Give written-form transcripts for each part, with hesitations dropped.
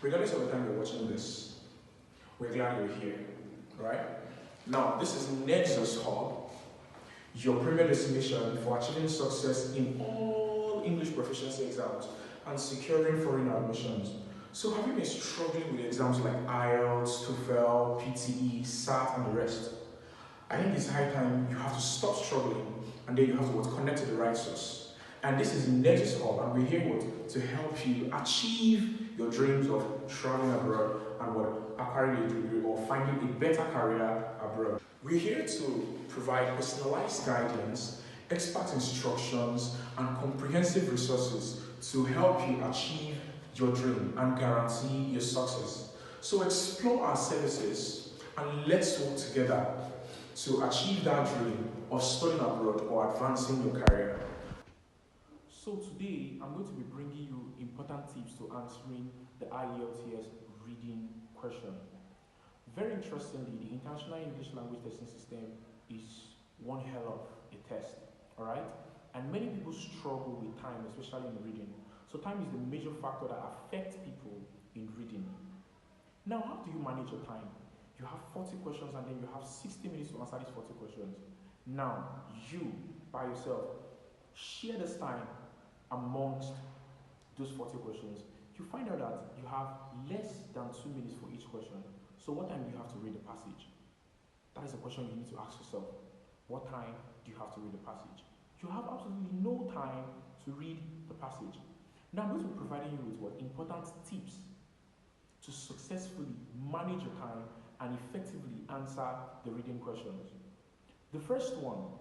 Regardless of the time you're watching this, we're glad you're here, right? Now, this is Nexus Hub, your premier destination for achieving success in all English proficiency exams and securing foreign admissions. So have you been struggling with exams like IELTS, TOEFL, PTE, SAT, and the rest? I think it's high time you have to stop struggling and then you have to connect to the right source. And this is Nexus Hub, and we're here to help you achieve your dreams of traveling abroad and acquiring a degree or finding a better career abroad. We're here to provide personalized guidance, expert instructions, and comprehensive resources to help you achieve your dream and guarantee your success. So explore our services and let's work together to achieve that dream of studying abroad or advancing your career. So today, I'm going to be bringing you important tips to answering the IELTS reading question. Very interestingly, the International English Language Testing System is one hell of a test, alright? And many people struggle with time, especially in reading. So time is the major factor that affects people in reading. Now, how do you manage your time? You have 40 questions and then you have 60 minutes to answer these 40 questions. Now, you, by yourself, share this time amongst those 40 questions. You find out that you have less than 2 minutes for each question. So what time do you have to read the passage? That is a question you need to ask yourself. What time do you have to read the passage? You have absolutely no time to read the passage. Now I'm going to be providing you with important tips to successfully manage your time and effectively answer the reading questions. The first one,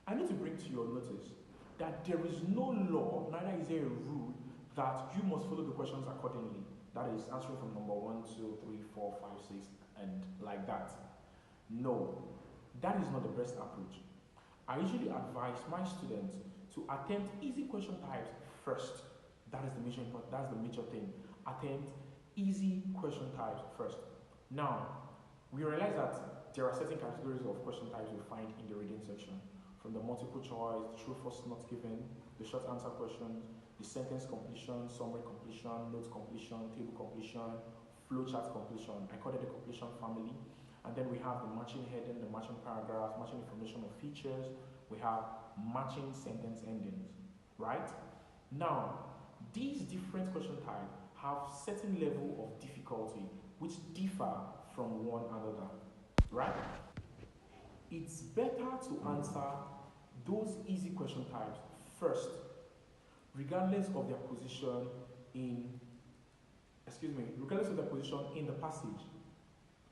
I need to bring to your notice that there is no law, neither is there a rule, that you must follow the questions accordingly. That is answering from number 1, 2, 3, 4, 5, 6, and like that. No, that is not the best approach. I usually advise my students to attempt easy question types first. That is the major thing. Attempt easy question types first. Now, we realize that there are certain categories of question types we find in the reading section, from the multiple choice, true, false, not given, the short answer questions, the sentence completion, summary completion, notes completion, table completion, flowchart completion. I call it the completion family. And then we have the matching heading, the matching paragraph, matching information of features. We have matching sentence endings, right? Now, these different question types have certain level of difficulty which differ from one another, right? It's better to answer those easy question types first, regardless of their position in, the passage,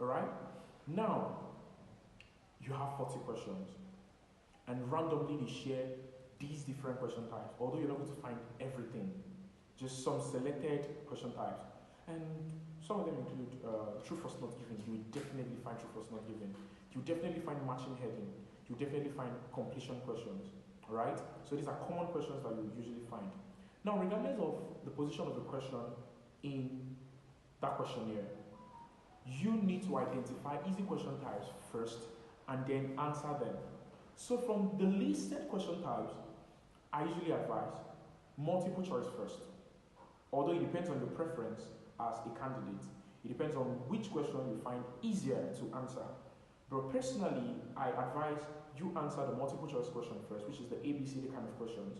all right? Now, you have 40 questions, and randomly they share these different question types, although you're not going to find everything, just some selected question types. And some of them include true, false, not given. You will definitely find true, false, not given. You definitely find matching heading. You definitely find completion questions, right? So these are common questions that you usually find. Now, regardless of the position of the question in that questionnaire, you need to identify easy question types first and then answer them. So from the listed question types, I usually advise multiple choice first. Although it depends on your preference as a candidate. It depends on which question you find easier to answer. But personally, I advise you answer the multiple choice question first, which is the ABCD kind of questions.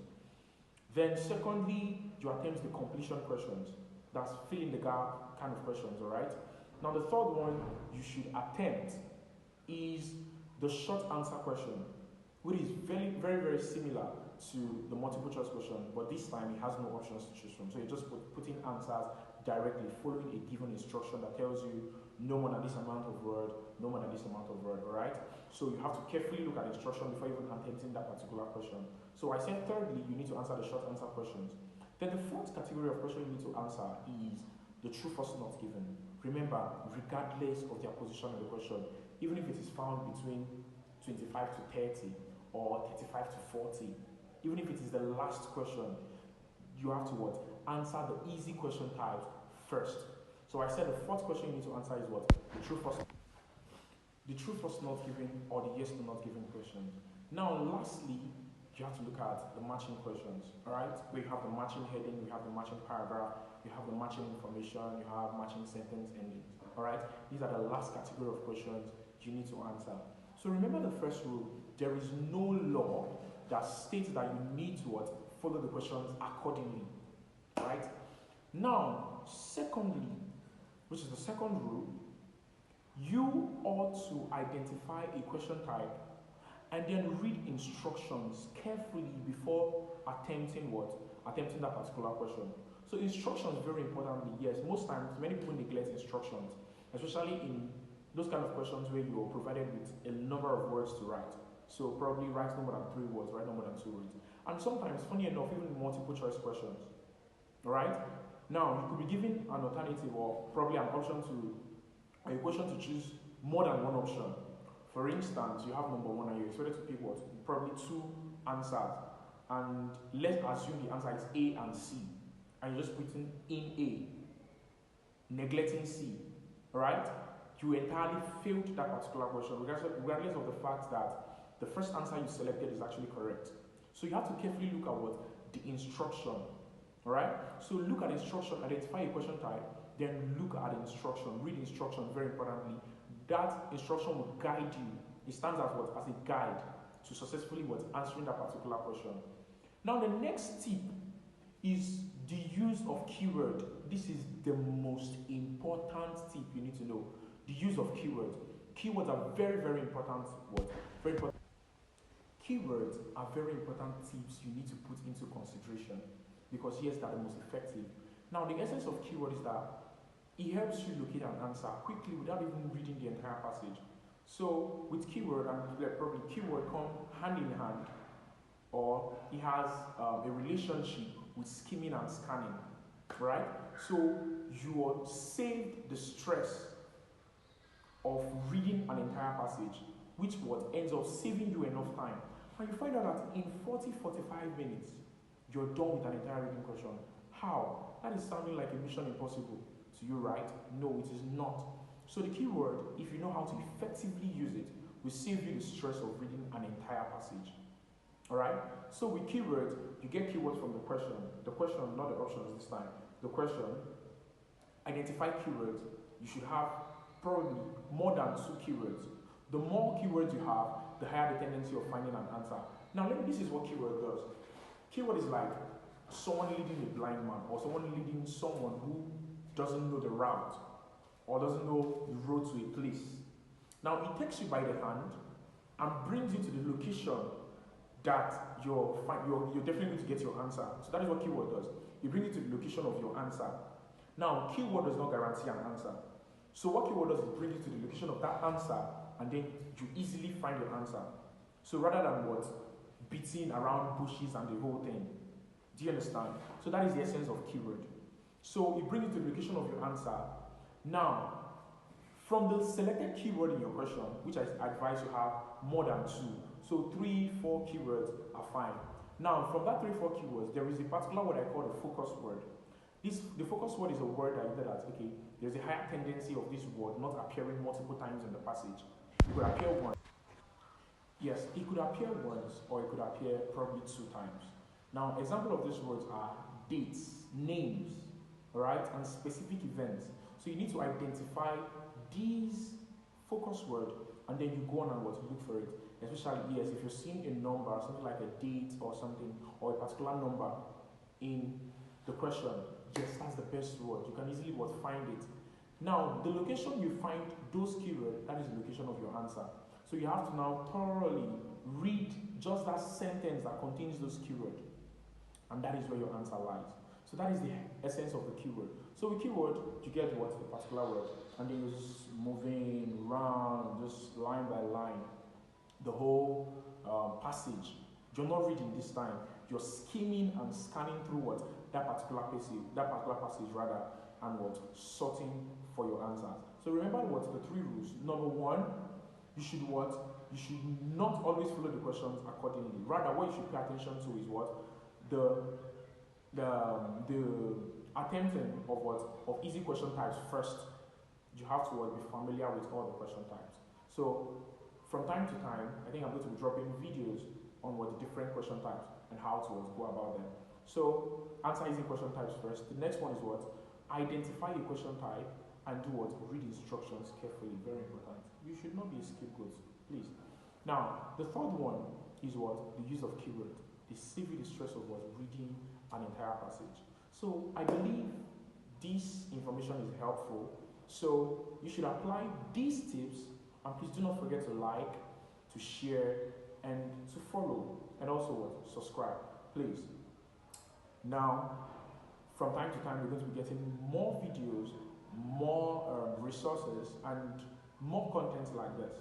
Then secondly, you attempt the completion questions. That's fill in the gap kind of questions, all right? Now the third one you should attempt is the short answer question, which is very, very, very similar to the multiple choice question, but this time it has no options to choose from. So you're just putting answers directly, following a given instruction that tells you no more than this amount of word, no more than this amount of word, all right? So you have to carefully look at the instruction before even attempting that particular question. So I said thirdly, you need to answer the short answer questions. Then the fourth category of question you need to answer is the true, false, not given. Remember, regardless of their position in the question, even if it is found between 25 to 30 or 35 to 40, even if it is the last question, you have to answer the easy question types first. So I said the fourth question you need to answer is what? The true, false, not given, or the yes, no, not given questions. Now, lastly, you have to look at the matching questions, all right? Where you have the matching heading, you have the matching paragraph, you have the matching information, you have matching sentence endings, all right? These are the last category of questions you need to answer. So remember the first rule, there is no law that states that you need to follow the questions accordingly, right? Now, secondly, which is the second rule, you ought to identify a question type and then read instructions carefully before attempting that particular question. So instructions, very importantly, yes, most times many people neglect instructions, especially in those kind of questions where you are provided with a number of words to write. So probably write no more than 3 words, write no more than 2 words. And sometimes, funny enough, even multiple choice questions. Alright? Now, you could be given an alternative or probably an option to, a question to choose more than one option. For instance, you have number 1 and you're expected to pick probably 2 answers. And let's assume the answer is A and C. And you're just putting in A, neglecting C. Alright? You entirely failed that particular question, regardless of the fact that the first answer you selected is actually correct. So you have to carefully look at the instruction. Alright? So look at the instruction, identify a question type, then look at the instruction, read the instruction very importantly. That instruction will guide you. It stands as as a guide to successfully answering that particular question. Now the next tip is the use of keyword. This is the most important tip you need to know. The use of keywords. Keywords are very, very important. Very important. Keywords are very important tips you need to put into consideration because yes, they are the most effective. Now, the essence of keyword is that it helps you locate an answer quickly without even reading the entire passage. So, with keyword and probably keyword come hand in hand, or it has a relationship with skimming and scanning, right? So you will save the stress of reading an entire passage, which ends up saving you enough time. And you find out that in 40-45 minutes, you're done with an entire reading question. How? That is sounding like a mission impossible to you, right? No, it is not. So the keyword, if you know how to effectively use it, will save you the stress of reading an entire passage. Alright? So with keywords, you get keywords from the question. The question, not the options this time. The question, identify keywords. You should have probably more than 2 keywords. The more keywords you have, the higher the tendency of finding an answer. Now, this is what keyword does. Keyword is like someone leading a blind man, or someone leading someone who doesn't know the route, or doesn't know the road to a place. Now, it takes you by the hand and brings you to the location that you're definitely going to get your answer. So that is what keyword does. It brings you to the location of your answer. Now, keyword does not guarantee an answer. So what keyword does is bring you to the location of that answer, and then you easily find your answer. So rather than beating around bushes and the whole thing. Do you understand? So that is the essence of keyword. So it brings you to the location of your answer. Now, from the selected keyword in your question, which I advise you have more than 2. So 3-4 keywords are fine. Now, from that 3-4 keywords, there is a particular word I call the focus word. The focus word is a word that there's a higher tendency of this word not appearing multiple times in the passage. It could appear once. Yes, it could appear once, or it could appear probably 2 times. Now, example of these words are dates, names, right, and specific events. So you need to identify these focus words, and then you go on and look for it. Especially, yes, if you're seeing a number, something like a date or something, or a particular number in the question, yes, that's the best word. You can easily find it. Now, the location you find those keywords, that is the location of your answer. So you have to now thoroughly read just that sentence that contains those keywords. And that is where your answer lies. So that is the essence of the keyword. So with keyword, you get a particular word, and then you're just moving around, just line by line, the whole passage. You're not reading this time. You're skimming and scanning through that particular passage rather, and sorting for your answers. So remember the 3 rules. Number 1, you should You should not always follow the questions accordingly. Rather, what you should pay attention to is the attempting of easy question types first. You have to be familiar with all the question types. So from time to time, I think I'm going to be dropping videos on what the different question types and how to go about them. So answer easy question types first. The next one is what? Identify a question type and do what? Read instructions carefully. Very important. You should not be a scapegoat, please. Now, the third one is what? The use of keyword. They save you the stress of what? Reading an entire passage. So I believe this information is helpful. So you should apply these tips, and please do not forget to like, to share, and to follow, and also what? Subscribe, please. Now, from time to time, we're going to be getting more videos, more resources, and more content like this.